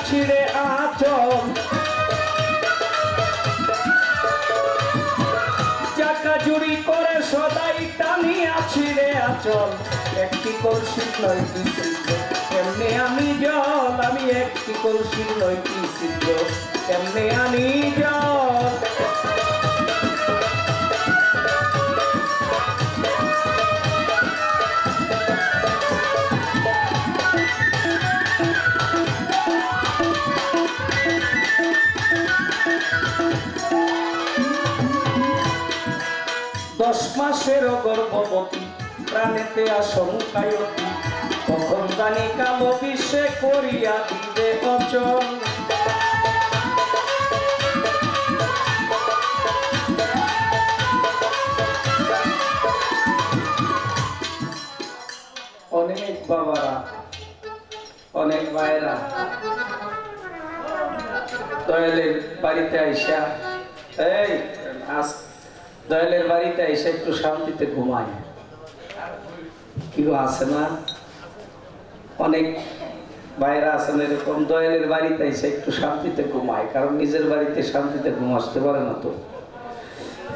আছি রে আচল চাকা জুড়ি করে সদাই টানি আছি রে আচল একটি কলসি নয় কি ছিদ্র এমনি আমি জল আমি একটি কলসি নয় কি ছিদ্র এমনি আমি জল 10 মাসের গর্ভবতী প্রাণেতে আশঙ্কায় অতি কখন জানি কালো বিষে করিয়া দিবে অচল অনেক বাবারা অনেক ভাইরা দয়ালের বাড়িতে আইসা এই আজ দয়ালের বাড়িতে এসে একটু শান্তিতে ঘুমায় কি আছে না অনেক ভাইরা আছেন এরকম দয়ালের বাড়িতে এসে একটু শান্তিতে ঘুমায় কারণ নিজের বাড়িতে শান্তিতে ঘুম আসতে পারে না তো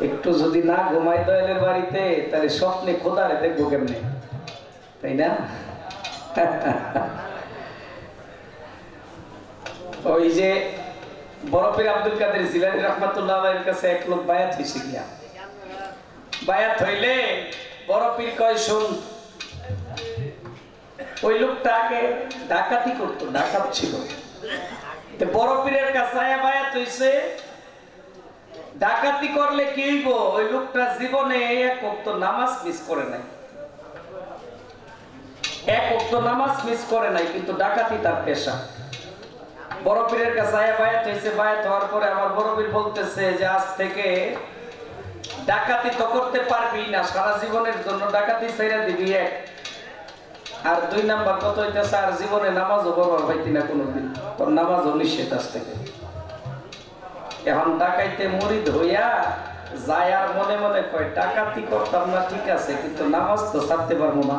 একটু যদি না ঘুমায় দয়ালের বাড়িতে তাহলে স্বপ্নে খোদারে দেখবো কেমনে তাই না ওই যে বড় পীর আব্দুল কাদের জিলানী রাহমাতুল্লাহ আলাইহির কাছে এক লোক বায়াত হইছে গিয়া বায়াত হইলে বড় পীর কয় শুন ওই লোকটা আগে ডাকাতি করতো ডাকাত ছিল বড় পীরের কাছে বায়াত হইছে ডাকাতি করলে কি হইব ওই লোকটা জীবনে এক ওয়াক্ত নামাজ মিস করে নাই এক ওয়াক্ত নামাজ মিস করে নাই কিন্তু ডাকাতি তার পেশা বড় পীরের কাছে বায়াত হইছে বায়াত হওয়ার পরে আমার বড় পীর বলতেছে যে আজ থেকে ডাকাতি তো করতে পারবি না সারা জীবনের জন্য ডাকাতি ছেড়ে দিবি এক আর 2 নাম্বার কত হইতাছে আর জীবনে নামাজও পড়বার পাইতি না কোনোদিন তোর নামাজও নিষেধ আজ থেকে এখন ডাকাইতে মুরিদ হইয়া যায় আর মনে মনে কয় ডাকাতি করতাম না ঠিক আছে কিন্তু নামাজ তো ছাড়তে পারবো না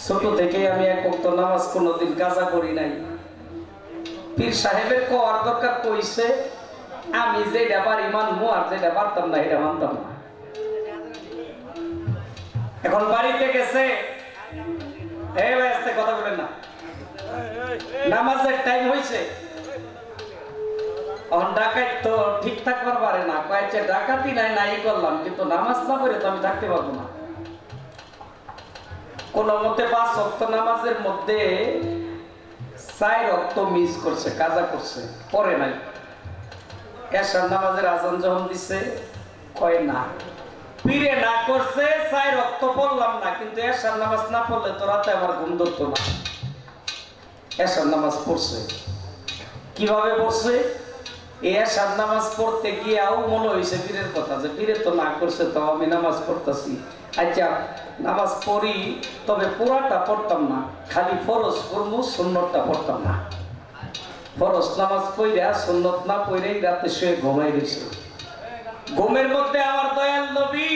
ছোট থেকে আমি এক ওয়াক্ত নামাজ কোনোদিন কাজা করি নাই পীর সাহেবের কোয়ার দরকার কইছে আমি যেটা পারি মানবো আর যেটা পারতাম না এটা মানতাম না এখন বাড়িতে গেছে এই ভাই আস্তে কথা বলেন না নামাজের টাইম হইছে এখন ডাকাত তো ঠিকঠাক পারে না কয়েছে ডাকাতি নাই করলাম কিন্তু নামাজ না পড়ে তো আমি থাকতে পারবো না কোন মতে 5 ওয়াক্ত নামাজের মধ্যে 4 ওয়াক্ত মিস করছে কাজা করছে পড়ে নাই এশার নামাজের আজান যখন দিছে কয় না পীরে না করছে 4 ওয়াক্ত পড়লাম না কিন্তু এশার নামাজ না পড়লে তো রাতে আমার ঘুম ধরতো না এশার নামাজ পড়ছে কিভাবে পড়ছে এই এশার নামাজ পড়তে গিয়েও মনে হইছে পীরের কথা যে পীরে তো না করছে তো আমি নামাজ পড়তাছি আচ্ছা নামাজ পড়ি তবে পুরাটা পড়তাম না খালি ফরজ পড়বো সুন্নতটা পড়তাম না ফরজ নামাজ পড়া সুন্নত না পড়েই রাতে শুয়ে ঘুমাই গেছে ঘুমের মধ্যে আমার দয়াল নবী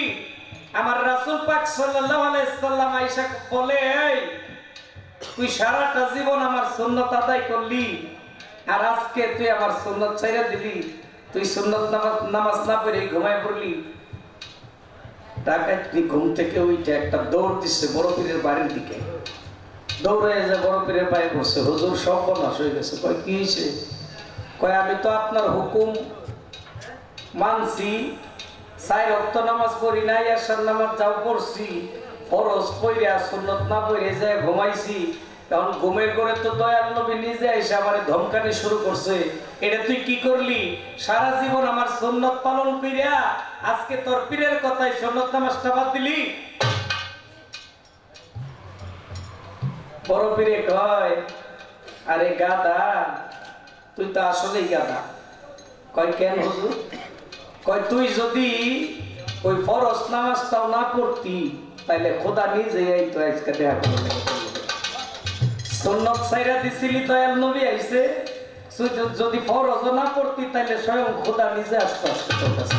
আমার রাসূল পাক সাল্লাল্লাহু আলাইহি সাল্লাম আয়েশা বলে এই তুই সারাটা জীবন আমার সুন্নত আদায় করলি আর আজকে তুই আমার সুন্নত ছেড়ে দিলি তুই সুন্নত নামাজ না পড়ে ঘুমায় পড়লি ডাকাতটি ঘুম থেকে উঠে একটা দৌড় দিচ্ছে বড় পীরের বাড়ির দিকে দৌড়ে যে বড় পীরের পায়ে বসছে হুজুর সর্বনাশ হয়ে গেছে কয় কি হয়েছে কয় আমি তো আপনার হুকুম মানছি 4 ওয়াক্ত নামাজ পড়ি নাই এশার নামাজ যাও পড়ছি ফরজ পড়িয়া সুন্নত না পড়ে যায় ঘুমাইছি তখন ঘুমের করে তো দয়াল নবী নিজে এসে আমারে ধমকানি শুরু করছে এটা তুই কি করলি সারা জীবন আমার সুন্নত পালন কইরা আজকে তোর পীরের কথাই সুন্নত নামাজটা বাদ দিলি বড় পীরে কয় আরে গাদা তুই তো আসলেই গাদা কয় কেন হুজুর কয় তুই যদি ওই ফরজ নামাজটাও না পড়তি তাইলে খোদা নিজে এই তো আজকে দেখা করবে সুন্নত ছাইরা দিছিলি দয়াল নবী আইছে যদি ফরজ না পড়তি তাইলে স্বয়ং খোদা নিজে আসতে তোর কাছে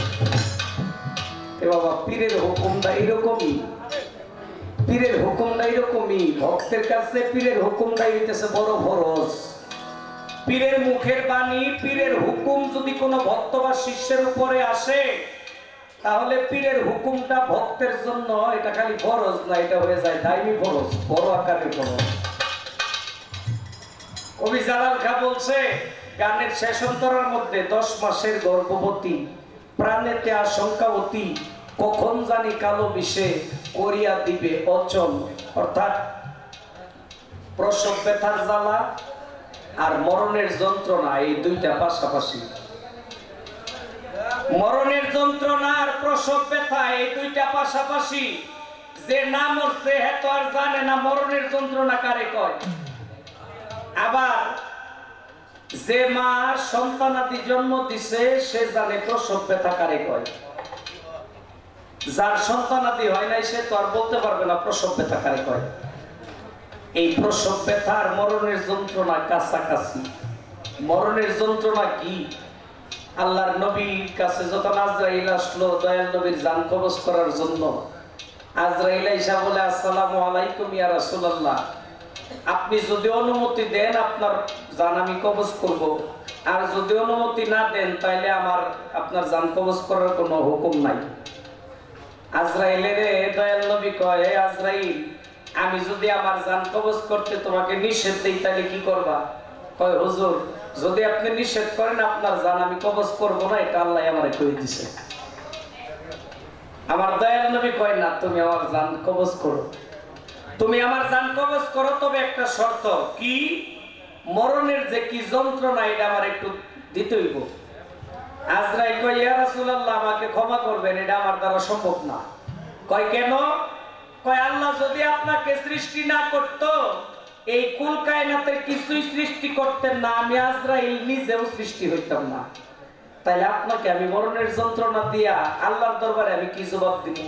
এ বাবা পীরের হুকুমটা এরকমই পীরের হুকুমটা এরকমই ভক্তের কাছে পীরের হুকুমটা হইতেছে বড় ফরজ পীরের মুখের বাণী, পীরের হুকুম যদি কোনো ভক্ত বা শিষ্যের উপরে আসে, তাহলে পীরের হুকুমটা ভক্তের জন্য এটা খালি ফরজ না, এটা হয়ে যায় দায়মি ফরজ, বড় আকারের ফরজ। কবি জালাল খাঁ বলছে গানের শেষ অন্তরের মধ্যে, 10 মাসের গর্ভবতী প্রাণেতে আশঙ্কা অতি, কখন জানি কালো বিষে করিয়া দিবে অচল। অর্থাৎ প্রসব ব্যথার জ্বালা আর মরণের যন্ত্রণা, এই দুইটা পাশাপাশি। মরণের যন্ত্রণা আর প্রসব ব্যথা এই দুইটা পাশাপাশি। যে না মরছে হে তো আর জানে না মরণের যন্ত্রণা কারে কয়। আবার যে মা সন্তানাদি জন্ম দিছে সে জানে প্রসব ব্যথা কারে কয়। যার সন্তানাদি হয় নাই সে তো আর বলতে পারবে না প্রসব ব্যথা কারে কয়। এই প্রসব ব্যথা আর মরণের যন্ত্রণা কাছাকাছি। মরণের যন্ত্রণা কি? আল্লাহর নবীর কাছে যখন আজরাইল আসলো দয়াল নবীর জান কবজ করার জন্য, আজরাইল আইসা বলে, আসসালামু আলাইকুম ইয়া রাসূলুল্লাহ, আপনি যদি অনুমতি দেন আপনার জান আমি কবজ করব, আর যদি অনুমতি না দেন তাহলে আমার আপনার জান কবজ করার কোনো হুকুম নাই। আজরাইলের দয়াল নবী কয়, হে আজরাইল, আমি যদি আমার জান কবজ করতে তোমাকে নিষেধ দেই তাহলে কি করবা? কয়, হুজুর যদি আপনি নিষেধ করেন আপনার জান আমি কবজ করব না, এটা আল্লাহ আমারে কই দিছে। আমার দয়াল নবী কয়, না তুমি আমার জান কবজ করো, তুমি আমার জান কবজ করো, তবে একটা শর্ত। কি? মরণের যে কি যন্ত্রণা এটা আমার একটু দিতে হইব। আজরাইল কয়, ইয়া রাসূলুল্লাহ আমাকে ক্ষমা করবেন, এটা আমার দ্বারা সম্ভব না। কয় কেন? কয় আল্লাহ যদি আপনাকে সৃষ্টি না করত, এই কুল কায়নাতের কিছুই সৃষ্টি করতেন না, আমি আজরাইল নিজেও সৃষ্টি হইতাম না। তাইলে আপনাকে আমি মরণের যন্ত্রণা দিয়া আল্লাহর দরবারে আমি কি জবাব দিব?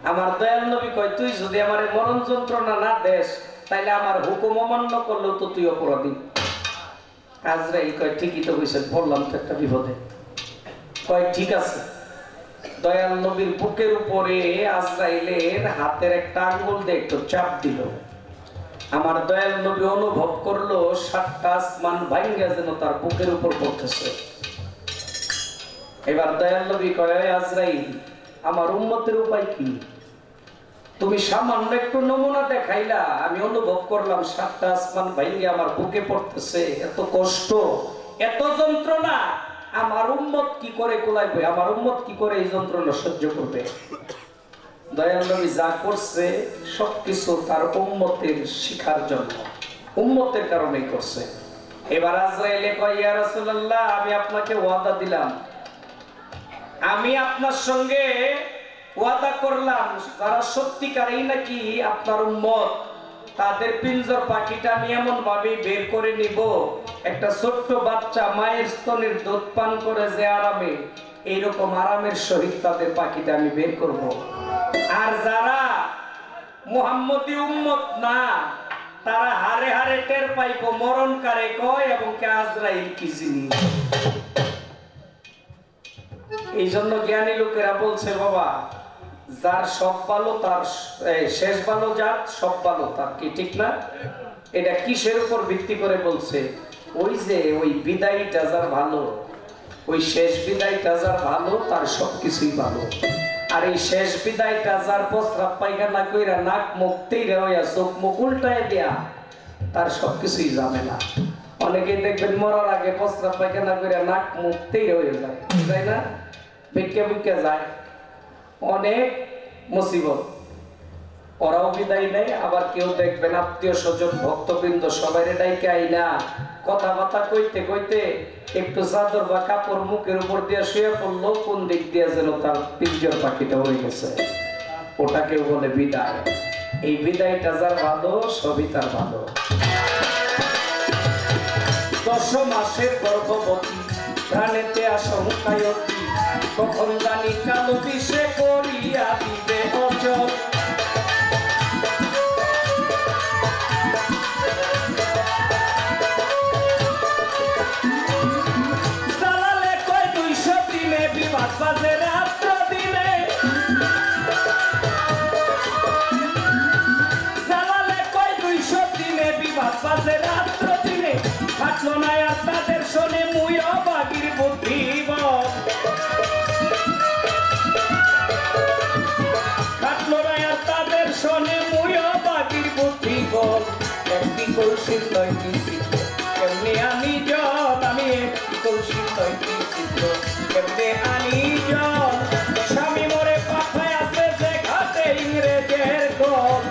আমার দয়াল নবী কয়, তুই যদি আমার মরণ যন্ত্রণা না দেস তাইলে আমার হুকুম অমান্য করলেও তো তুই অপরাধী। আজরাইল কয়, ঠিকই তো কইছেন, বললাম তো একটা বিপদে। কয় ঠিক আছে। দয়াল নবীর বুকের উপরে আজরাইলের হাতের একটা আঙ্গুল দিয়ে একটু চাপ দিল। আমার দয়াল নবী অনুভব করলো 7টা আসমান ভাঙ্গা যেন তার বুকের উপর পড়তেছে। এবার দয়াল নবী কয়, আজরাইল আমার উম্মতের উপায় কি? তুমি সামান্য একটু নমুনা দেখাইলা, আমি অনুভব করলাম 7টা আসমান ভাঙ্গা আমার বুকে পড়তেছে, এত কষ্ট, এত যন্ত্রণা, আমার উম্মত কি করে কুলাইবে? আমার উম্মত কি করে এই যন্ত্রণা সহ্য করবে? দয়াল নবী যা করছে সবকিছু তার উম্মতের শিখার জন্য, উম্মতের কারণেই করছে। এবার আজরাইলে কয়, ইয়া রাসূলুল্লাহ আমি আপনাকে ওয়াদা দিলাম, আমি আপনার সঙ্গে ওয়াদা করলাম যারা সত্যিকারেই নাকি আপনার উম্মত, তাদের পিঞ্জর পাখিটা আমি এমন ভাবে বের করে নিব, একটা ছোট্ট বাচ্চা মায়ের স্তনের দুধ পান করে যে আরামে, এইরকম আরামের সহিত তাদের পাখিটা আমি বের করব। আর যারা মুহাম্মদী উম্মত না, তারা হারে হারে টের পাইব মরণ কারে কয় এবং কে আজরাইল কি জিনিস। এই জন্য জ্ঞানী লোকেরা বলছে, বাবা যার সব ভালো তার শেষ ভালো, যার সব ভালো তার, কি ঠিক না? এটা কিসের উপর ভিত্তি করে বলছে? ওই যে ওই বিদায়টা যার ভালো, ওই শেষ বিদায়টা যার ভালো তার সবকিছুই ভালো। আর এই শেষ বিদায়টা যার প্রস্রাব পায়খানা কইরা নাক মুখ তেইরা হইয়া চোখ মুখ উল্টায় দেয়া, তার সবকিছুই জানে না। অনেকেই দেখবেন মরার আগে প্রস্রাব পায়খানা কইরা নাক মুখ তেইরা হয়ে যায়, তাই না? ভিক্ষা ভিক্ষা যায়, অনেক মুসিবত, ওরাও বিদায় নেয়। আবার কেউ দেখবেন আত্মীয় স্বজন ভক্তবৃন্দ সবাই ডাইকে আইনা কথাবার্তা কইতে কইতে একটু চাদর বা কাপড় মুখের উপর দিয়ে শুয়ে পড়লো, কোন দিক দিয়ে যেন তার পিঞ্জর পাখিটা হয়ে গেছে, ওটাকে বলে বিদায়। এই বিদায়টা যার ভালো সবই তার ভালো। 10 মাসের গর্ভবতী প্রাণেতে আশঙ্কায় অতি, কখন জানি কালো বিষে করিয়া দিবে অচল। জালালে কয় 200 দিনে বিবাদ বাজে রাত্র দিনে, জালালে কয় 200 দিনে বিবাদ বাজে রাত্র দিনে, থাকলো না আর কলসির নয়টি ছিদ্র কেমনে আনি জল আমি একটি কলসির নয়টি ছিদ্র কেমনে আনি জল স্বামী মোরে পাঠায় আছে যে ঘাটে ইংরেজের কল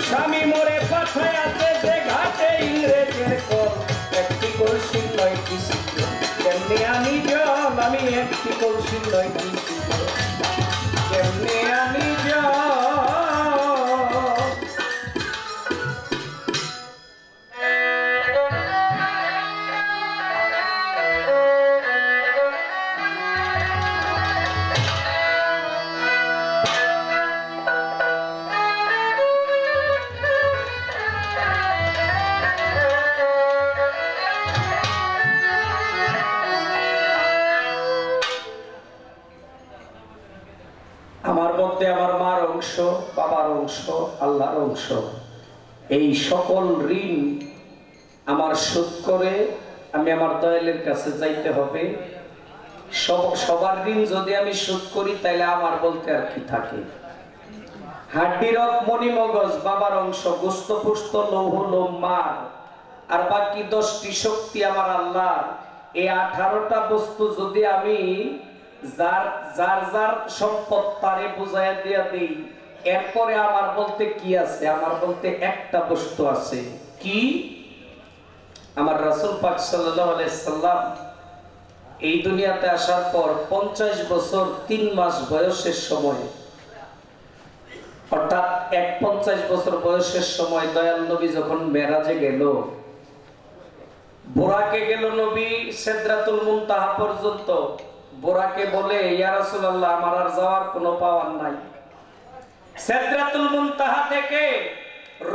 স্বামী মোরে পাঠায় আছে যে ঘাটে ইংরেজের কল একটি কলসির নয়টি ছিদ্র কেমনে আনি জল আমি একটি কলসির নয়টি ছিদ্র কেমনে আনি জল আমার মধ্যে আমার মার অংশ, বাবার অংশ, আল্লাহর অংশ। এই সকল ঋণ আমার শোধ করে আমি আমার দয়ালের কাছে যাইতে হবে। সবার ঋণ যদি আমি শোধ করি তাহলে আমার বলতে আর কি থাকে? হাড্ডি রক মণি মগজ বাবার অংশ, গোস্ত পুস্ত লৌহ লোম মার, আর বাকি 10টি শক্তি আমার আল্লাহ। এই 18টা বস্তু যদি আমি যার যার যার সম্পদ তারে বুঝাইয়া দিয়া দিই, এরপরে আমার বলতে কি আছে? আমার বলতে একটা বস্তু আছে। কি? আমার রাসূল পাক সাল্লাল্লাহু আলাইহি সাল্লাম এই দুনিয়াতে আসার পর 50 বছর 3 মাস বয়সের সময়, অর্থাৎ 51 বছর বয়সের সময় দয়াল নবী যখন মেরাজে গেল, বোরাকে গেল নবী সিদরাতুল মুনতাহা পর্যন্ত। বোরাকে বলে, ইয়া রাসূলুল্লাহ আমার আর যাওয়ার কোনো পাওয়ার নাই। সিদরাতুল মুনতাহা থেকে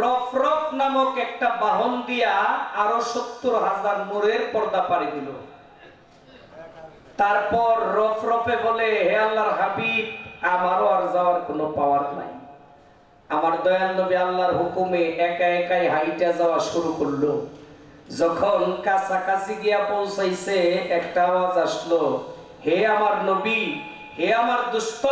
রফরফ নামক একটা বাহন দিয়া আরো 70,000 নূরের পর্দা পাড়ি দিল। তারপর রফরফে বলে, হে আল্লাহর হাবিব আমারও আর যাওয়ার কোনো পাওয়ার নাই। আমার দয়াল নবী আল্লাহর হুকুমে একা একাই হাইটা যাওয়া শুরু করলো। যখন কাছাকাছি গিয়া পৌঁছাইছে, একটা আওয়াজ আসলো, হে আমার নবী, হে আমার দোস্ত,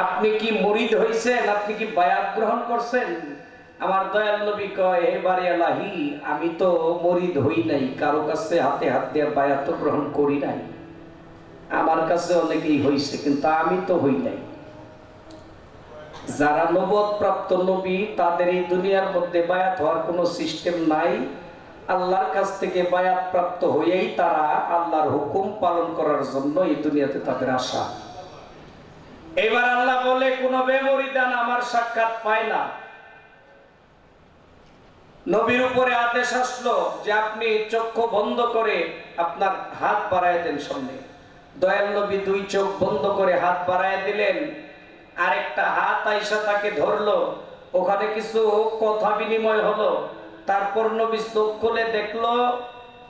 আপনি কি মুরিদ হইছেন? আপনি কি বায়াত গ্রহণ করছেন? আমার দয়াল নবী কয়, হে বারে আলাহি, আমি তো মুরিদ হই নাই, কারো কাছে হাতে হাত দিয়ে বায়াত গ্রহণ করি নাই। আমার কাছে অনেকেই হইছে, কিন্তু আমি তো হই নাই। যারা নবুয়ত প্রাপ্ত নবী, তাদের এই দুনিয়ার মধ্যে বায়াত হওয়ার কোনো সিস্টেম নাই। আল্লাহর কাছ থেকে বায়াত প্রাপ্ত হয়েই তারা আল্লাহর হুকুম পালন করার জন্য এই দুনিয়াতে তাদের আশা। এবার আল্লাহ বলে, কোন বেমরিদান আমার সাক্ষাৎ পায় না। নবীর উপরে আদেশ আসলো যে আপনি চক্ষু বন্ধ করে আপনার হাত বাড়ায় দেন সামনে। দয়াল নবী 2 চোখ বন্ধ করে হাত বাড়ায় দিলেন। আরেকটা হাত আইসা তাকে ধরলো। ওখানে কিছু কথা বিনিময় হলো। তারপর নবী চোখ খুলে দেখলো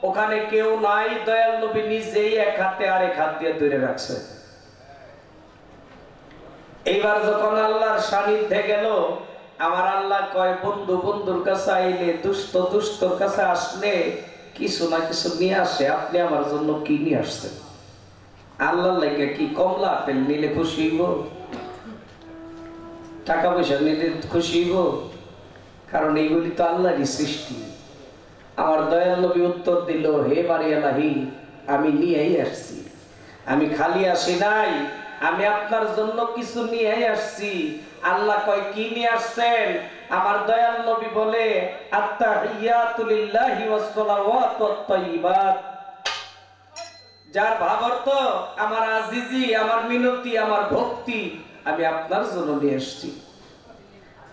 ওখানে কেউ নাই। দয়াল নবী নিজেই এক হাতে আরেক হাত দিয়ে ধরে রাখছে। এইবার যখন আল্লাহর সান্নিধ্যে গেল, আমার আল্লাহ কয়, বন্ধু বন্ধুর কাছে আইলে, দুষ্ট দুষ্টর কাছে আসলে কিছু না কিছু নিয়ে আসে। আপনি আমার জন্য কি নিয়ে আসছেন? আল্লাহর লাগে কি কমলা আপেল নিলে খুশি হইব? টাকা পয়সা নিলে খুশি হইব? কারণ এইগুলি তো আল্লাহরই সৃষ্টি। আমার দয়াল নবী উত্তর দিল, হে বাড়ি আলাহি, আমি নিয়েই আসছি। আমি খালি আসি নাই, আমি আপনার জন্য কিছু নিয়ে আসছি। আল্লাহ কয়, কি নিয়ে আসছেন? আমার দয়াল নবী বলে, আত্তাহিয়াতু লিল্লাহি ওয়াস সালাওয়াতু ওয়াত তাইয়্যিবাত। যার ভাব অর্থ আমার আজিজি, আমার মিনতি, আমার ভক্তি আমি আপনার জন্য নিয়ে আসছি।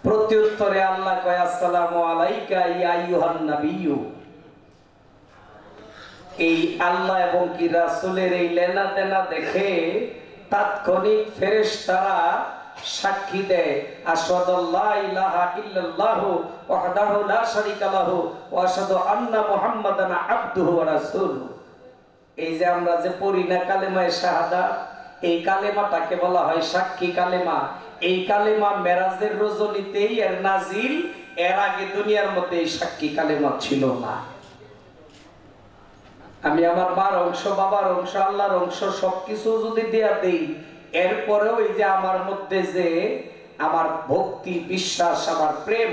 প্রত্যুত্তরে আল্লাহ কয়, আসসালামু আলাইকা ইয়া আইয়ুহান নাবিয়্যু। এই আল্লাহ এবং কি রাসূলের এই লেনা দেনা দেখে তাৎক্ষণিক ফেরেশতারা সাক্ষী দেয়, আশহাদু আল্লা ইলাহা ইল্লাল্লাহু ওয়াহদাহু লা শারীকা লাহু ওয়া আশহাদু আন্না মুহাম্মাদান আবদুহু ওয়া রাসূলুহু। এই যে আমরা যে পড়ি না কালেমায়ে শাহাদাত, এই কালেমাটাকে বলা হয় সাক্ষী কালেমা। এই কালেমা মেরাজের রজনীতেই এর নাজিল। এর আগে দুনিয়ার মধ্যে এই সাক্ষী কালেমা ছিল না। আমি আমার মার অংশ, বাবার অংশ, আল্লাহর অংশ সবকিছু যদি দেয়া দেই, এরপরেও এই যে আমার মধ্যে যে আমার ভক্তি বিশ্বাস আমার প্রেম,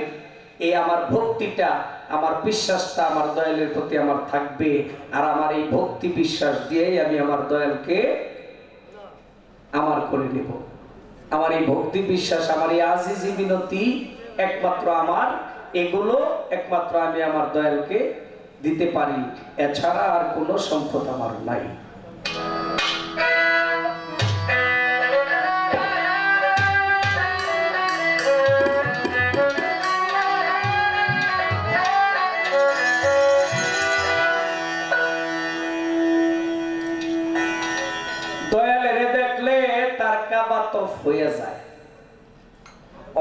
এই আমার ভক্তিটা আমার বিশ্বাসটা আমার দয়ালের প্রতি আমার থাকবে, আর আমার এই ভক্তি বিশ্বাস দিয়েই আমি আমার দয়ালকে আমার করে নেব। আমার এই ভক্তি বিশ্বাস আমার এই আজিজি মিনতি একমাত্র আমার, এগুলো একমাত্র আমি আমার দয়ালকে দিতে পারি, এছাড়া আর কোনো সম্পদ আমার নাই। দয়ালের দেখলে তার কাবা তফ হয়ে যায়,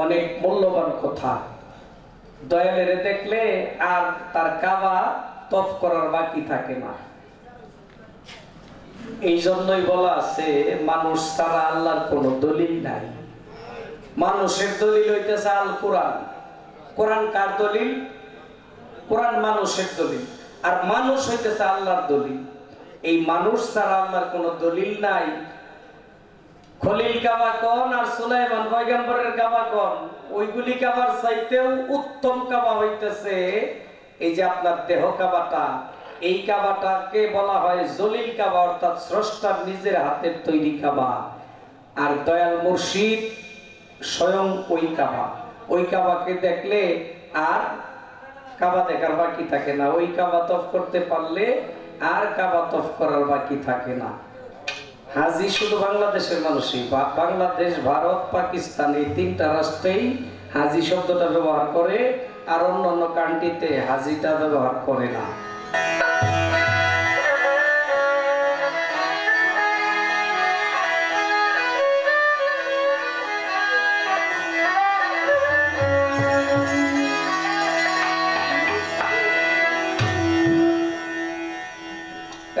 অনেক মূল্যবান কথা। দয়ালের দেখলে আর তার কাবা তফ করার বাকি থাকে না। এই জন্যই বলা আছে মানুষ ছাড়া আল্লাহর কোনো দলিল নাই। মানুষের দলিল হইতেছে আল কোরআন। কোরআন কার দলিল? কোরআন মানুষের দলিল, আর মানুষ হইতেছে আল্লাহর দলিল। এই মানুষ ছাড়া আল্লাহর কোনো দলিল নাই। খলিল কাবা কোন আর সুলাইমান পয়গম্বরের কাবা কোন? ওইগুলি কাবার চাইতেও উত্তম কাবা হইতেছে এই যে আপনার দেহ কাবাটা। এই কাবাটাকে বলা হয় জলিল কাবা, অর্থাৎ স্রষ্টার নিজের হাতের তৈরি কাবা। আর দয়াল মুর্শিদ স্বয়ং ওই কাবা। ওই কাবাকে দেখলে আর কাবা দেখার বাকি থাকে না। ওই কাবা তফ করতে পারলে আর কাবা তফ করার বাকি থাকে না। হাজি শুধু বাংলাদেশের মানুষই, বাংলাদেশ, ভারত, পাকিস্তান এই তিনটা রাষ্ট্রেই হাজি শব্দটা ব্যবহার করে, আর অন্যান্য কান্ট্রিতে হাজিটা ব্যবহার করে না।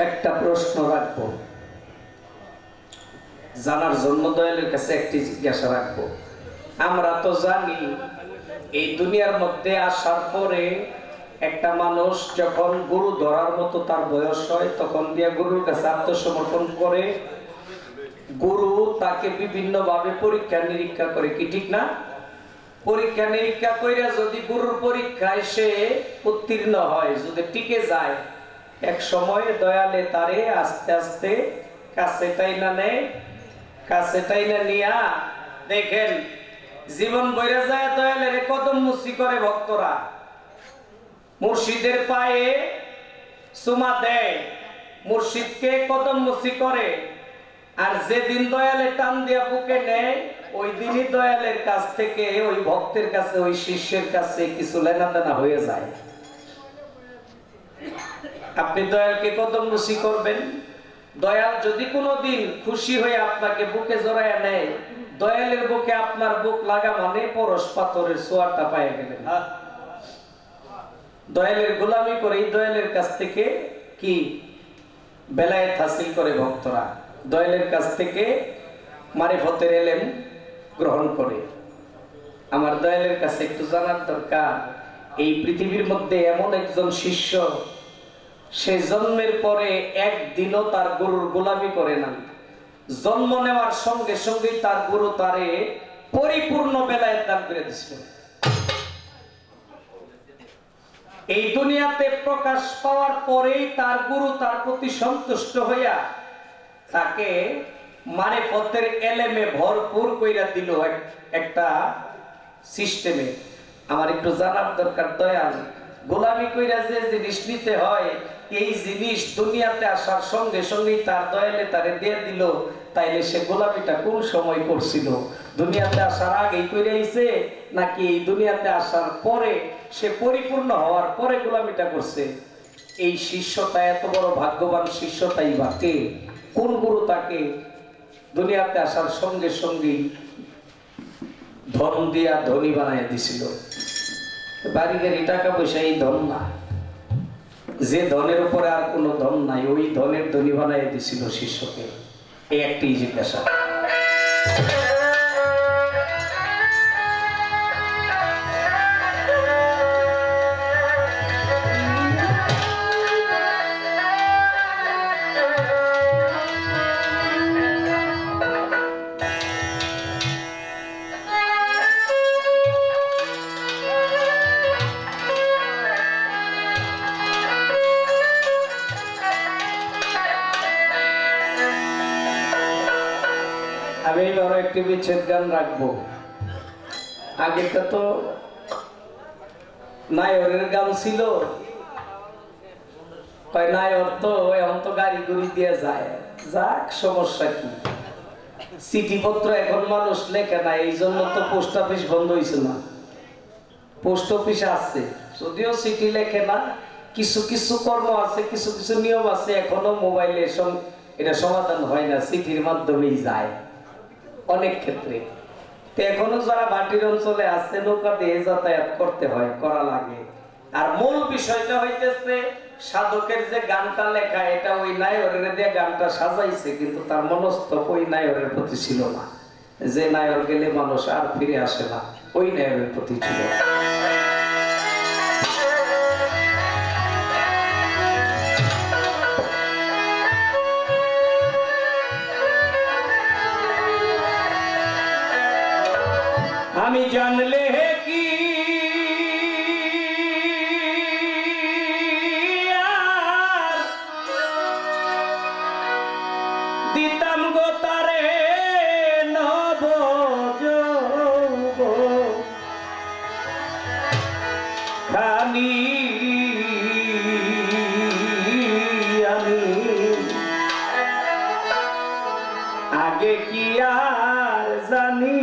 একটা প্রশ্ন রাখবো জানার জন্য, দয়ালের কাছে একটি জিজ্ঞাসা রাখবো। আমরা তো জানি এই দুনিয়ার মধ্যে আসার পরে একটা মানুষ যখন গুরু ধরার মতো তার বয়স হয়, তখন দিয়া গুরুর কাছে আত্মসমর্পণ করে। গুরু তাকে বিভিন্ন ভাবে পরীক্ষা নিরীক্ষা করে, কি ঠিক না? পরীক্ষা নিরীক্ষা কইরা যদি গুরুর পরীক্ষায় সে উত্তীর্ণ হয়, যদি টিকে যায়, এক সময় দয়ালে তারে আস্তে আস্তে কাছে টাইনা নেয়। কাছে টাইনা নিয়া দেখেন জীবন বইরা যায়, দয়ালের কদম মুসি করে ভক্তরা, মুর্শিদের পায়ে চুমা দেয়, মুর্শিদকে কদম মুসি করে। আর যেদিন দয়ালে টান দিয়া বুকে নেয়, ওই দিনই দয়ালের কাছ থেকে ওই ভক্তের কাছে, ওই শিষ্যের কাছে কিছু লেনা দেনা হয়ে যায়। আপনি দয়ালকে কদম মুসি করবেন, দয়াল যদি কোনোদিন খুশি হয়ে আপনাকে বুকে জড়াইয়া নেয়, দয়ালের বুকে আপনার বুক লাগা মানে পরশ পাথরের ছোঁয়াটা পায়ে গেলেন। দয়ালের গোলামি করে এই দয়ালের কাছ থেকে কি বেলায়েত হাসিল করে ভক্তরা, দয়ালের কাছ থেকে মারিফতের এলেম গ্রহণ করে। আমার দয়ালের কাছে একটু জানার দরকার, এই পৃথিবীর মধ্যে এমন একজন শিষ্য, সে জন্মের পরে একদিনও তার গুরুর গোলামি করে না। জন্ম নেওয়ার সঙ্গে সঙ্গে তার গুরু তারে পরিপূর্ণ বেলায়েত দান করে দিয়েছিল। এই দুনিয়াতে প্রকাশ পাওয়ার পরেই তার গুরু তার প্রতি সন্তুষ্ট হইয়া তাকে মারিফতের এলেমে ভরপুর কইরা দিল একটা সিস্টেমে। আমার একটু জানার দরকার, দয়াল গোলামি কইরা যে জিনিস নিতে হয়, এই জিনিস দুনিয়াতে আসার সঙ্গে সঙ্গেই তার দয়ালে তারে দিয়ে দিল, তাইলে সে গোলামিটা কোন সময় করছিল? দুনিয়াতে আসার আগেই কইরা আইছে, নাকি এই দুনিয়াতে আসার পরে সে পরিপূর্ণ হওয়ার পরে গোলামিটা করছে? এই শিষ্যটা এত বড় ভাগ্যবান শিষ্যটাই বা কে? কোন গুরু তাকে দুনিয়াতে আসার সঙ্গে সঙ্গেই ধন দিয়া ধনী বানাইয়া দিছিল? বাড়ি গাড়ি টাকা পয়সা এই ধন না, যে ধনের উপরে আর কোনো ধন নাই, ওই ধনের ধনী বানাইয়া দিছিল শিষ্যকে। এই একটি জিজ্ঞাসা। আরো একটি বিচ্ছেদ গান রাখবো। আগেটা তো নায়রের গান ছিল, নায়র তো এখন তো গাড়ি গুড়ি দিয়ে যায়, যাক সমস্যা কি, চিঠিপত্র এখন মানুষ লেখে না, এই জন্য তো পোস্ট অফিস বন্ধ হয়েছে না। পোস্ট অফিস আছে যদিও চিঠি লেখে না, কিছু কিছু কর্ম আছে, কিছু কিছু নিয়ম আছে এখনো মোবাইলে এটা সমাধান হয় না, চিঠির মাধ্যমেই যায় অনেক ক্ষেত্রে। এখনো যারা ভাটির অঞ্চলে আছে নৌকা দিয়ে যাতায়াত করতে হয়, করা লাগে। আর মূল বিষয়টা হইতেছে সাধকের যে গানটা লেখা, এটা ওই নায়রের দিয়ে গানটা সাজাইছে, কিন্তু তার মনস্তব ওই নায়রের প্রতি ছিল না। যে নায়র গেলে মানুষ আর ফিরে আসে না, ওই নায়রের প্রতি ছিল। আমি জানলে কি দিতাম গো তারে নব খানি, আমি আগে কি আর জানি।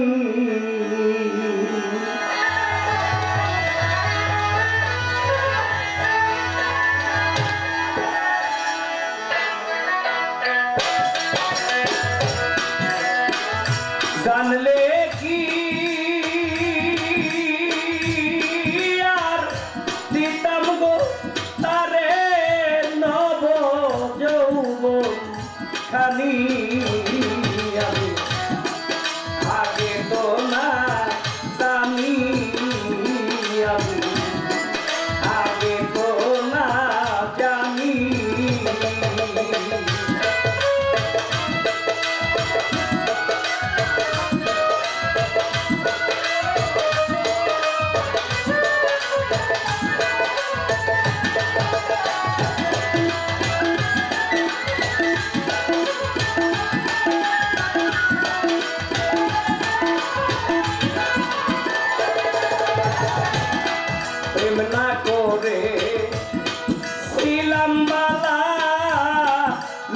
জানলে কি আর দিতাম গো তারে নব যৌবন খানি, আমি আগে তো না জানি, আমি আগে তো না জানি। প্রেম না করে ছিলাম বালা,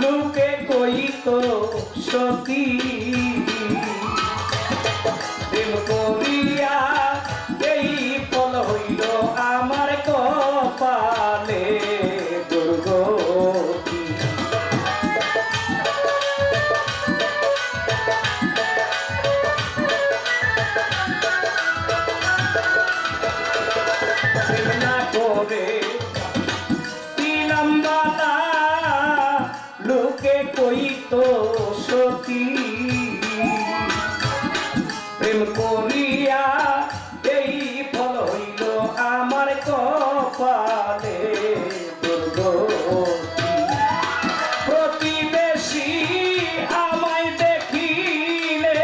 লোকে কইতো সতী, প্রেম করিয়া এই ফল হইল আমার কপালে দুর্গতি। প্রেম না করে ছিলাম বালা, লোকে কইতো সতী, প্রেম করিয়া এই ফল হইল আমার কপালে দুর্গতি। প্রতিবেশী আমায় দেখিলে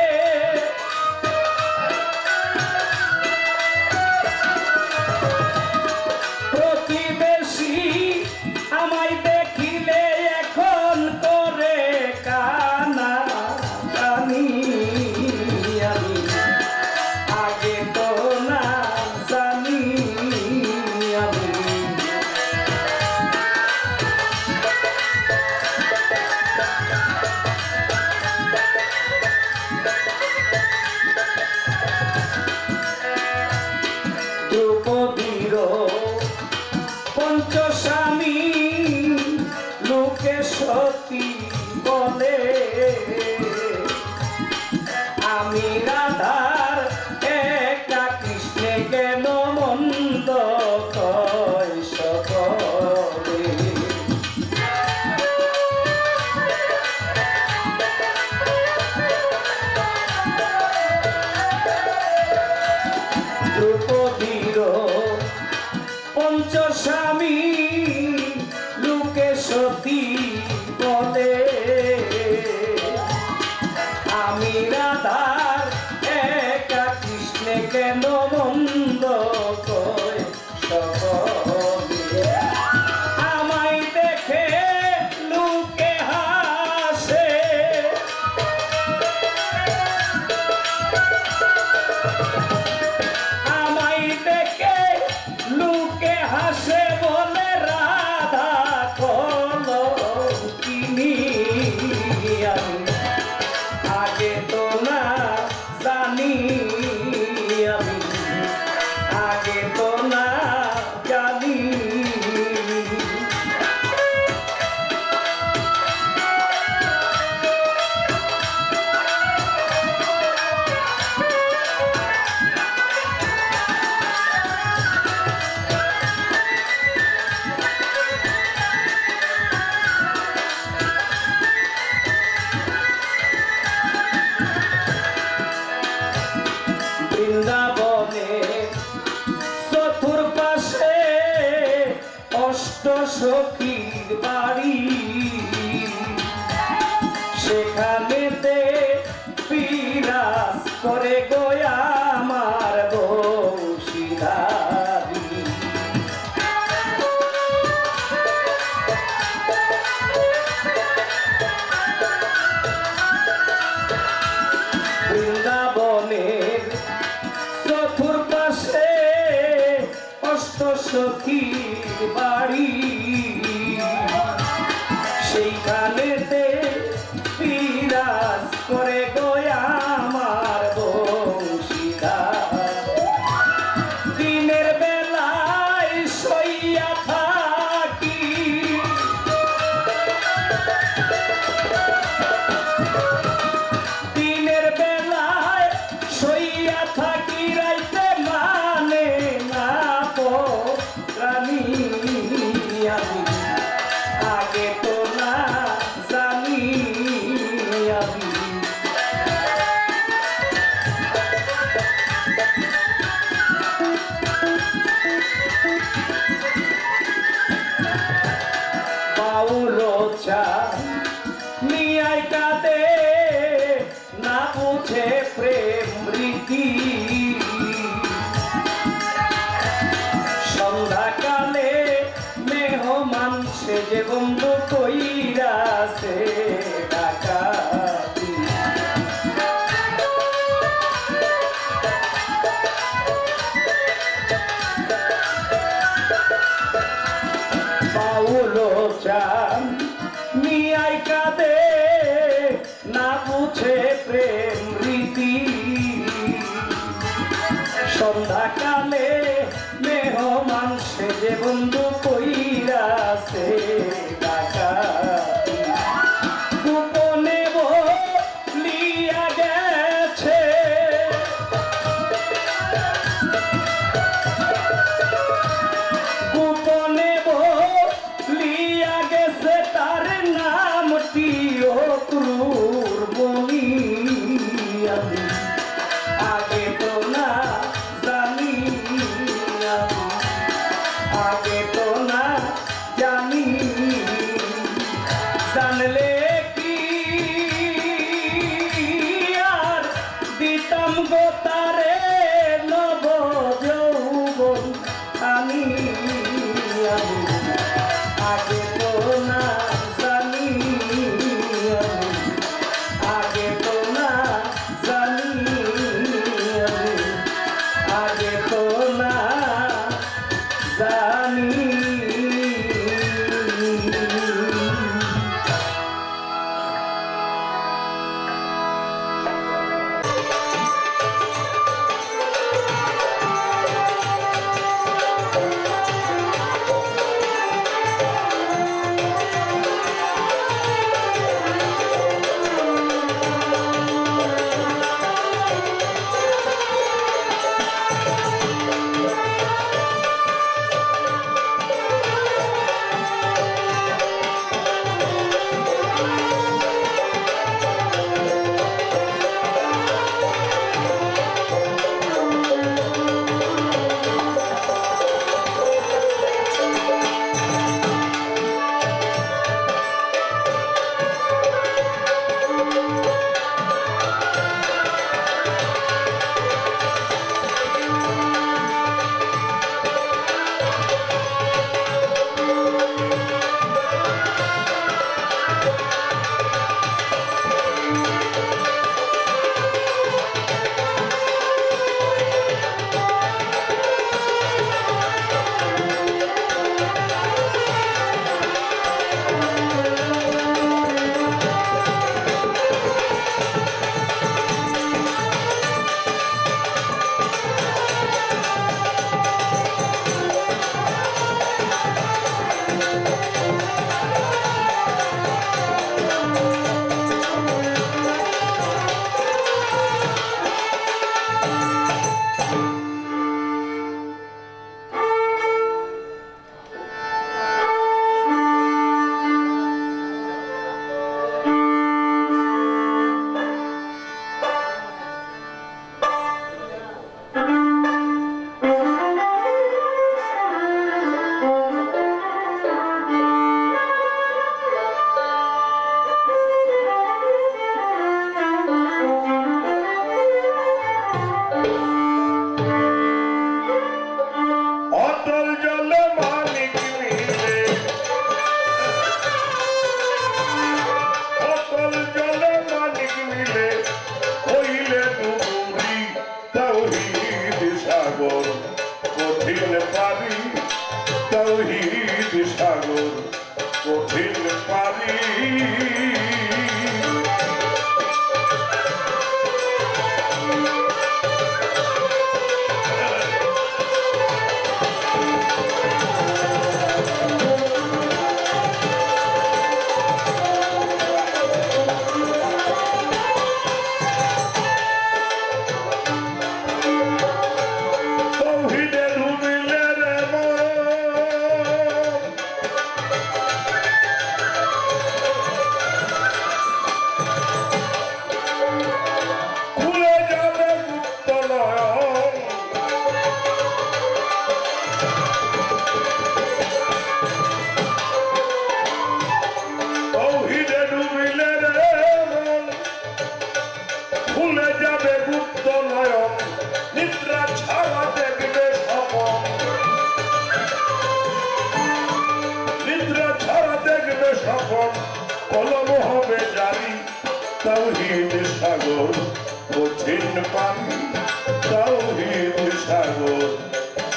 প্রতিবেশী আমায় দেখিলে এখন করে কানা কানি, আমি আগে তো না জানি, আমি দ্রৌপদীর পঞ্চস্বামী লোকে সতী বলে, আমি রাধার একা কৃষ্ণে কেন মন্দ কয় সকলে। দ্রৌপদীর পঞ্চস্বামী লোকে সতী বলে, আমি রাধার একা কৃষ্ণে কেন মন্দ কয় সকলে। আমায় দেখে লোকে হাসে, হাসে বলে রাধা কলঙ্কিনী আমি আগে তো না জানি আমি আগে তো না জানি বৃন্দাবনে চতুর্পাশে অষ্ট সখীর বাড়ি সেখানেতে বিরাজ করে গোয়া আমার বংশীধারী বৃন্দাবনের চতুর্পাশে অষ্ট সখীর বাড়ি সেইখানেতে বিরাজ করে গোয়া আমার বংশীধার দিনের বেলায় শইয়া থাকি দিনের বেলায় শইয়া থাকি রাইতে মানে না প্রাণী আমি আগে তো না জানি আমি বাউলো চা নিয়াই কাঁদে না বুঝে প্রেম রীতি সন্ধ্যাকালে মেহমান সে যে বন্ধু কইরাছে ডাকাতি বাউলো চান মিয়াই কাঁদে না বুঝে প্রেম রীতি সন্ধ্যাকালে মেহমান সে যে বন্ধু কইরাছে ডাকাতি গোপনে বলিয়া গেছে গোপনে বলিয়া গেছে তার নামটি ও ক্রূর মনি আমি আগে তো না জানি আমি আগে তো না জানি জানলে কি আর দিতাম গো তারে নব যৌবন আমি আগে তো না জানি আগে তো না জানি আগে তো না জানি কঠিন পারি তৌহিদ সাগর কঠিন পারি কলম হবে জারি তৌহিদ সাগর কঠিন পারি তৌহিদ সাগর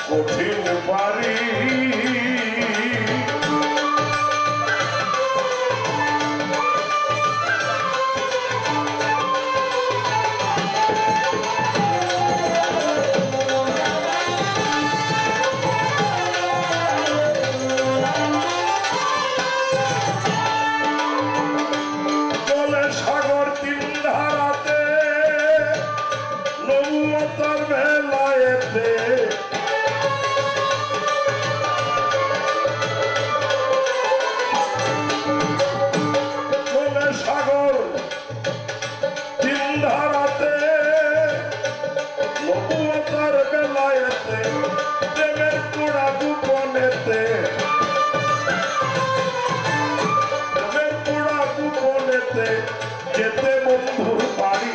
কঠিন পারি যেতে বন্ধুর পারি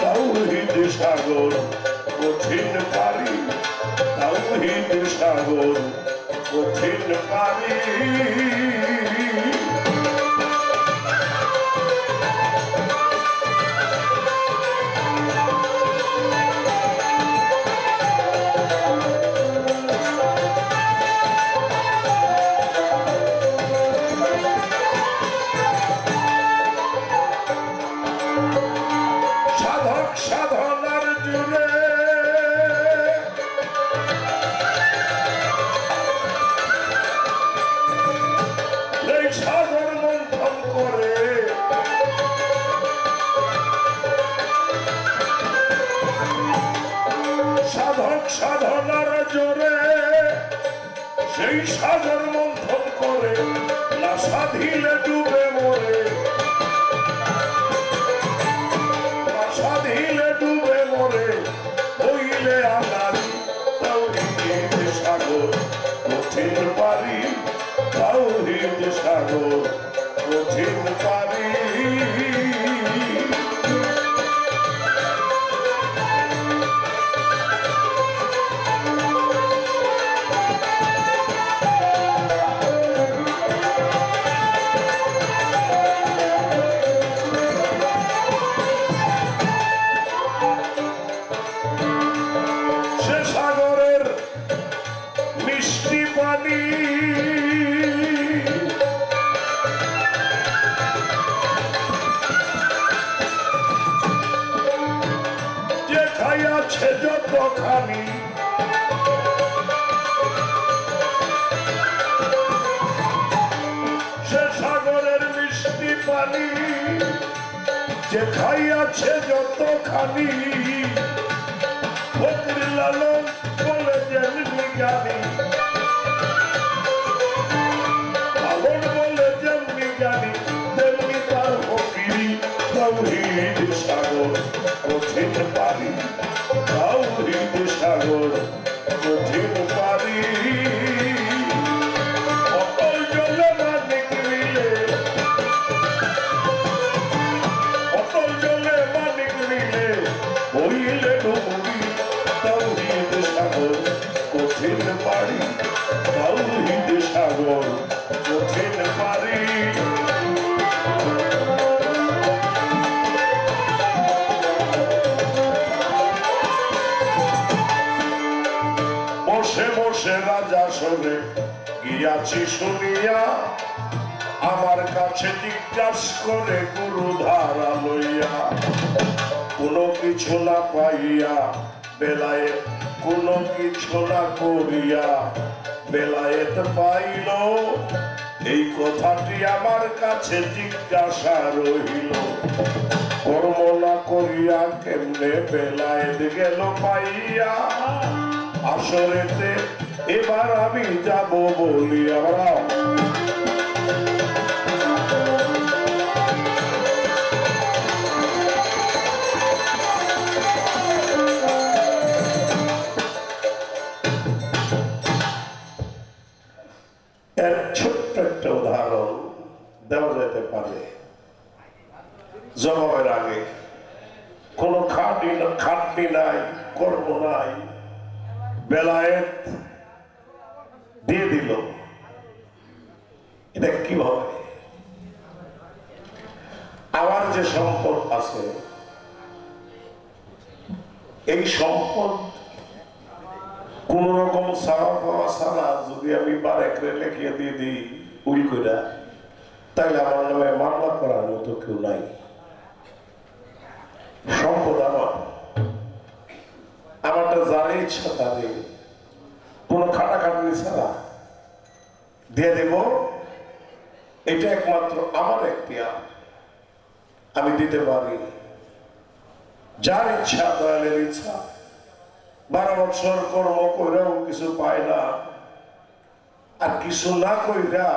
তৌহিদ সাগর কঠিন পারি তৌহিদ সাগর কঠিন পারি সাধনার জুড়ে এই সাগর মন্থন করে সাধক সাধনার জোরে সেই সাগর মন্থন করে না সাধিলে ডুবে মরে সাধিলে ডুবে মরে হইলে আনারি তৌহিদ সাগর কঠিন পারি তৌহিদ সাগর কঠিন পারি আছে যতখানি সে সাগরের মিষ্টি পানি যে খাইয়াছে যতখানি ফকির লালন বলে যেমনি জ্ঞানী লালন বলে যেমনি জ্ঞানী তেমনি তার ফকিরি তৌহিদ সাগর কঠিন পারি তৌহিদ সাগর কঠিন পারি অটল জলে মানিক মিলে অটল জলে মানিক মিলে হইলে ডুবুরি তৌহিদ সাগর কঠিন পারি তৌহিদ সাগর কঠিন পারি বসে বসে রাজা সরে গিয়াছি শুনিয়া, আমার কাছে জিজ্ঞাস করে গুরু ধারা লইয়া, কোনো কিছু না পাইয়া বেলায়েত, কোনো কিছু না করিয়া বেলায়েত পাইল, এই কথাটি আমার কাছে জিজ্ঞাসা রহিল। কর্ম না করিয়া কেমনে বেলায়েত গেল পাইয়া, আসরেতে এবার আমি যাব বলিয়া। এর ছোট্ট একটা উদাহরণ দেওয়া যেতে পারে। জবাবের আগে কোনো খাটনি নাই, কর্ম নাই, বেলায়েত দিয়ে দিল। এটা কিভাবে? আমার যে সম্পদ আছে, এই সম্পদ কোন রকম সারা পাওয়া ছাড়া যদি আমি বারেকরে লেখিয়ে দিয়ে দিই উইল কইরা, তাইলে আমার নামে মামলা করার মতো কেউ নাই। সম্পদ আমারটা যারে ইচ্ছা তারে কোনো খাটাখাটনি ছাড়া দিয়ে দেব। এটা একমাত্র আমার এখতিয়ার, আমি দিতে পারি। যার ইচ্ছা, দয়ালের ইচ্ছা। 12 বছর কর্ম কইরাও কিছু পায় না, আর কিছু না কইরা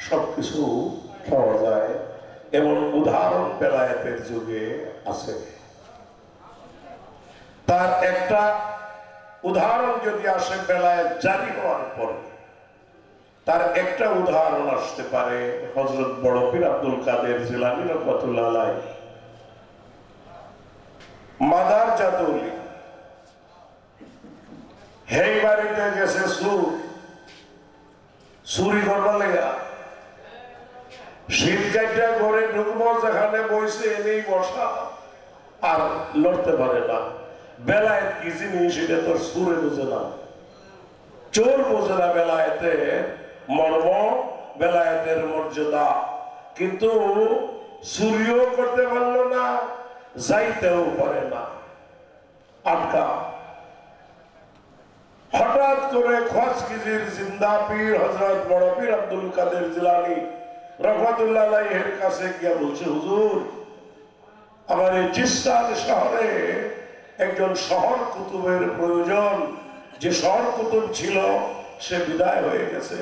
সবকিছু পাওয়া যায়, এমন উদাহরণ বেলায়েতের যুগে আছে। তার একটা উদাহরণ যদি আসে বেলায়েত জারি হওয়ার পরে, তার একটা উদাহরণ আসতে পারে হযরত বড় পীর আব্দুল কাদের জিলানী রাহমাতুল্লাহ আলাইহি। মাদার জাতুলি হেই বাড়িতে গেছে চুরি করবার লেগা, শীত কাইটা ঘরে ঢুকবো, যেখানে বইছে এনেই বসা, আর লড়তে পারে না। বেলায়েত কি জিনিস এটা তোর সুরে বোঝে না, চোর বোঝে না বেলায়েতে মর্ম, বেলায়েতের মর্যাদা। কিন্তু চুরিও করতে পারলো না, যাইতেও পারে না, আটকা। হঠাৎ করে খোয়াজকিজির জিন্দা পীর হযরত বড় পীর আব্দুল কাদের জিলানী রাহমাতুল্লাহ আলাইহির কাছে গিয়ে বলছে, হুজুর, আমার এই চিস্তান শহরে একজন শহর কুতুবের প্রয়োজন। যে শহর কুতুব ছিল সে বিদায় হয়ে গেছে।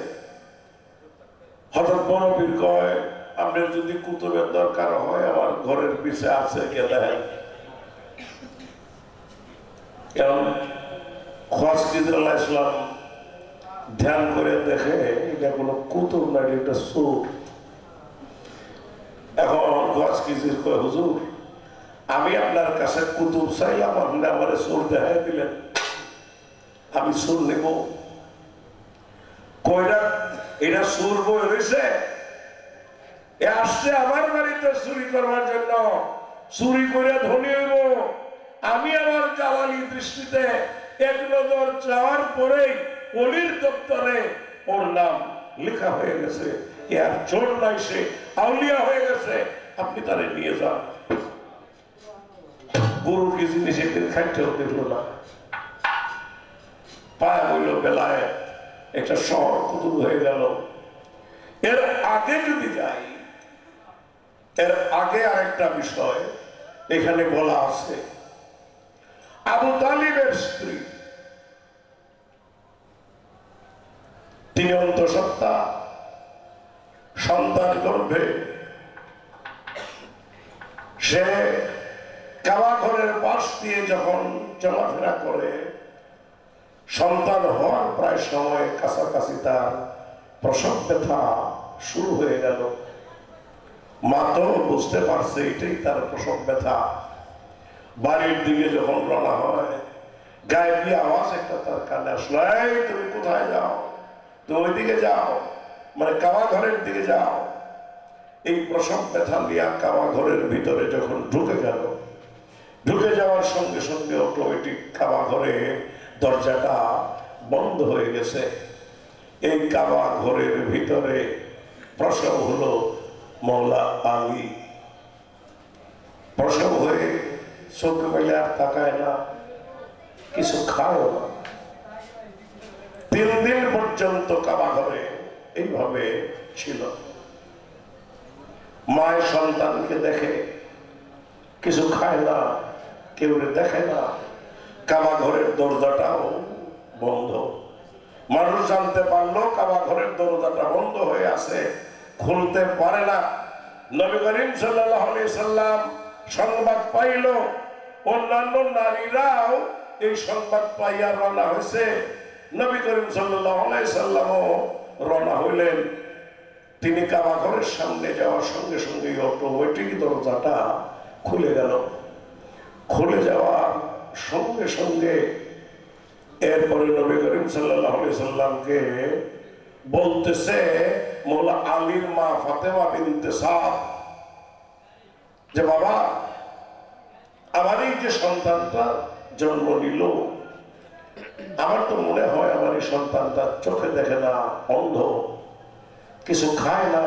হযরত বড় পীর কয়, আপনার যদি কুতুবের দরকার হয় আমার ঘরের পিছে আছে, গেলে ইসলাম ধ্যান করে দেখে এটা কোনো কুতুব না, এটা সুর। এখন খোয়াজকিজির কয়, হুজুর, আমি আপনার কাছে কুতুব চাইলাম, আপনি আমার সুর দেখাই দিলেন, আমি সুর নেব। কয়টা এটা সুর বই রয়েছে, এ আসছে আমার বাড়িতে চুরি করবার জন্য, চুরি করে ধনী হইব। আমি আমার জালালি দৃষ্টিতে এক নজর চাওয়ার পরেই অলির দপ্তরে ওর নাম লেখা হয়ে গেছে। এর চোর নাই, সে আউলিয়া হয়ে গেছে, আপনি তারে নিয়ে যান। গুরু কি জিনিস একদিন খাইতেও দেখলো না, পায় হইল বেলায়েত একটা শহর কুতুব হয়ে গেল। এর আগে যদি যাই, এর আগে আরেকটা বিষয় এখানে বলা আছে। আবু তালিবের স্ত্রী, তিনি অন্তঃসত্ত্বা, সন্তান গর্ভে, সে কাবা ঘরের পাশ দিয়ে যখন চলাফেরা করে, সন্তান হওয়ার প্রায় সময় কাছাকাছি তার প্রসব ব্যথা শুরু হয়ে গেল। মা তো বুঝতে পারছে এটাই তার প্রসব ব্যথা। বাড়ির দিকে যখন রওনা হয়, গায়ে দিয়ে আওয়াজ একটা তার কানে আসলো, এই তুমি কোথায় যাও? তো ওই দিকে যাও, মানে কাবা ঘরের দিকে যাও। এই প্রসব ব্যথা নিয়ে কাবা ঘরের ভিতরে যখন ঢুকে গেল, ঢুকে যাওয়ার সঙ্গে সঙ্গে অটোমেটিক কাবা ঘরে দরজাটা বন্ধ হয়ে গেছে। এই কাবা ঘরের ভিতরে প্রসব হলো মৌলা আলী। প্রসব হয়ে চোখ মেলে আর তাকায় না, কিছু খায় না। 3 দিন পর্যন্ত কাবা ঘরে এইভাবে ছিল। মায়ের সন্তানকে দেখে, কিছু খায় না, কেউ দেখে না। কাবা ঘরের দরজাটাও বন্ধ। মানুষ জানতে পারলো কাবা ঘরের দরজাটা বন্ধ হয়ে আছে, খুলতে পারে না। নবী করিম সাল্লাল্লাহু আলাইহি সাল্লাম সংবাদ পাইল, অন্যান্য নারীরাও এই সংবাদ পাইয়া রওনা হয়েছে। নবী করিম সাল্লাল্লাহু আলাইহি সাল্লামও রওনা হইলেন। তিনি কাবা ঘরের সামনে যাওয়ার সঙ্গে সঙ্গে অটোমেটিক দরজাটা খুলে গেল। খুলে যাওয়ার সঙ্গে সঙ্গে এরপরে নবী করিম সাল্লাল্লাহু আলাইহি সাল্লামকে বলতেছে মৌলা আলীর মা ফাতেমা বিনতে সাদ, যে বাবা, আমার এই যে সন্তানটা জন্ম নিল, আমার তো মনে হয় আমার এই সন্তানটা চোখে দেখে না, অন্ধ, কিছু খায় না।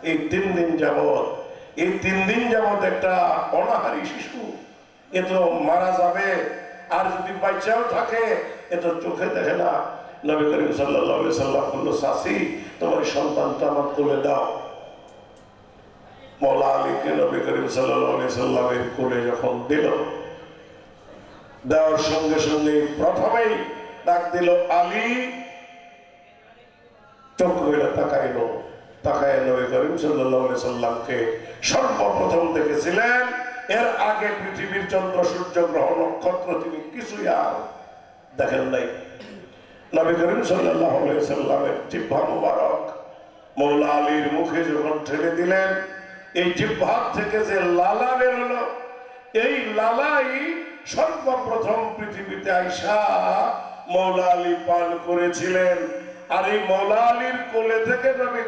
এই 3 দিন যাবৎ, এই 3 দিন যাবৎ একটা অনাহারী শিশু, এ তো মারা যাবে, আর যদি বাচ্চাও থাকে এ তো চোখে দেখে না। নবী করিম সাল্লাল্লাহু আলাইহি সাল্লাম বলল, চাচি, তোমার সন্তানটা আমার কোলে দাও। মৌলা আলীকে নবী করিম সাল্লাল্লাহু আলাইহি সাল্লামের কোলে যখন দিল, দেওয়ার সঙ্গে সঙ্গে প্রথমেই ডাক দিল আলী। চোখ মেলে তাকাইল, তাকায় নবী করিম সাল্লাল্লাহু আলাইহি সাল্লামকে সর্বপ্রথম দেখেছিলেন। এর আগে পৃথিবীর চন্দ্র সূর্য গ্রহ নক্ষত্র তিনি কিছুই আর দেখেন নাই। নবী করিম সাল্লাল্লাহু আলাইহি সাল্লামের জিহ্বা মুবারক মৌলা আলীর মুখে যখন ঠেলে দিলেন, এই জিহ্বা থেকে যে লালা বের হলো, এই লালাই সর্বপ্রথম পৃথিবীতে আইসা মৌলা আলী পান করেছিলেন। আর এই মৌলা আলীর কোলে থেকে নবী